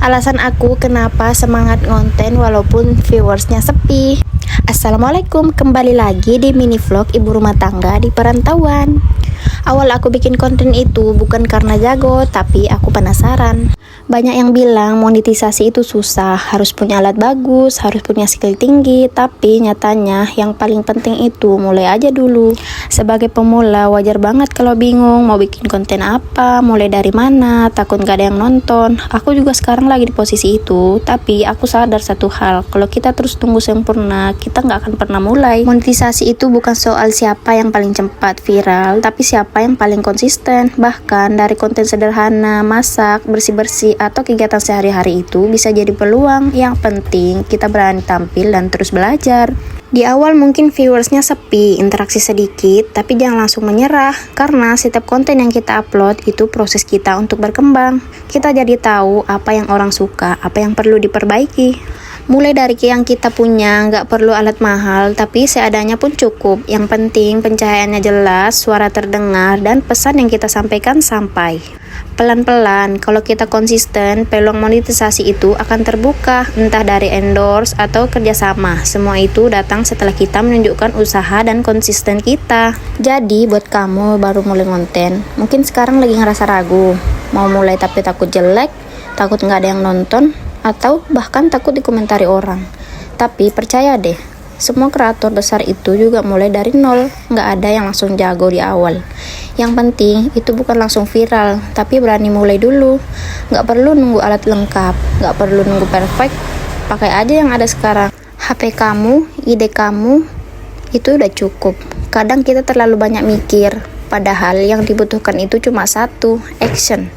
Alasan aku kenapa semangat ngonten walaupun viewersnya sepi. Assalamualaikum, kembali lagi di mini vlog ibu rumah tangga di perantauan. Awal aku bikin konten itu bukan karena jago, tapi aku penasaran. Banyak yang bilang monetisasi itu susah, harus punya alat bagus, harus punya skill tinggi. Tapi nyatanya yang paling penting itu mulai aja dulu. Sebagai pemula wajar banget kalau bingung mau bikin konten apa, mulai dari mana, takut gak ada yang nonton. Aku juga sekarang lagi di posisi itu, tapi aku sadar satu hal, kalau kita terus tunggu sempurna, kita gak akan pernah mulai. Monetisasi itu bukan soal siapa yang paling cepat viral, tapi siapa yang paling konsisten. Bahkan dari konten sederhana, masak, bersih-bersih, atau kegiatan sehari-hari itu bisa jadi peluang. Yang penting kita berani tampil dan terus belajar. Di awal mungkin viewersnya sepi, interaksi sedikit, tapi jangan langsung menyerah, karena setiap konten yang kita upload itu proses kita untuk berkembang. Kita jadi tahu apa yang orang suka, apa yang perlu diperbaiki. Mulai dari yang kita punya, nggak perlu alat mahal, tapi seadanya pun cukup. Yang penting pencahayaannya jelas, suara terdengar, dan pesan yang kita sampaikan sampai. Pelan-pelan, kalau kita konsisten, peluang monetisasi itu akan terbuka, entah dari endorse atau kerjasama. Semua itu datang setelah kita menunjukkan usaha dan konsisten kita. Jadi, buat kamu baru mulai konten, mungkin sekarang lagi ngerasa ragu, mau mulai tapi takut jelek, takut nggak ada yang nonton, atau bahkan takut dikomentari orang. Tapi percaya deh, semua kreator besar itu juga mulai dari nol, nggak ada yang langsung jago di awal. Yang penting itu bukan langsung viral, tapi berani mulai dulu. Nggak perlu nunggu alat lengkap, nggak perlu nunggu perfect, pakai aja yang ada sekarang. HP kamu, ide kamu, itu udah cukup. Kadang kita terlalu banyak mikir, padahal yang dibutuhkan itu cuma satu, action.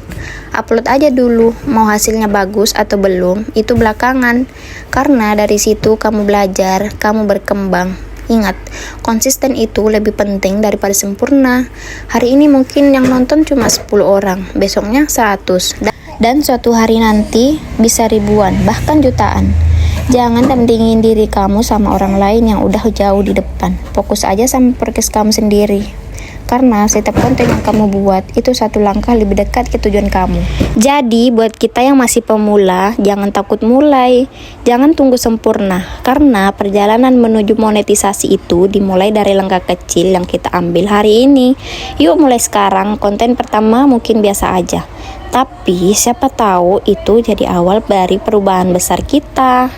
Upload aja dulu, mau hasilnya bagus atau belum, itu belakangan. Karena dari situ kamu belajar, kamu berkembang. Ingat, konsisten itu lebih penting daripada sempurna. Hari ini mungkin yang nonton cuma 10 orang, besoknya 100. Dan suatu hari nanti bisa ribuan, bahkan jutaan. Jangan bandingin diri kamu sama orang lain yang udah jauh di depan. Fokus aja sama progres kamu sendiri. Karena setiap konten yang kamu buat itu satu langkah lebih dekat ke tujuan kamu. Jadi buat kita yang masih pemula, jangan takut mulai, jangan tunggu sempurna. Karena perjalanan menuju monetisasi itu dimulai dari langkah kecil yang kita ambil hari ini. Yuk mulai sekarang, konten pertama mungkin biasa aja, tapi siapa tahu itu jadi awal dari perubahan besar kita.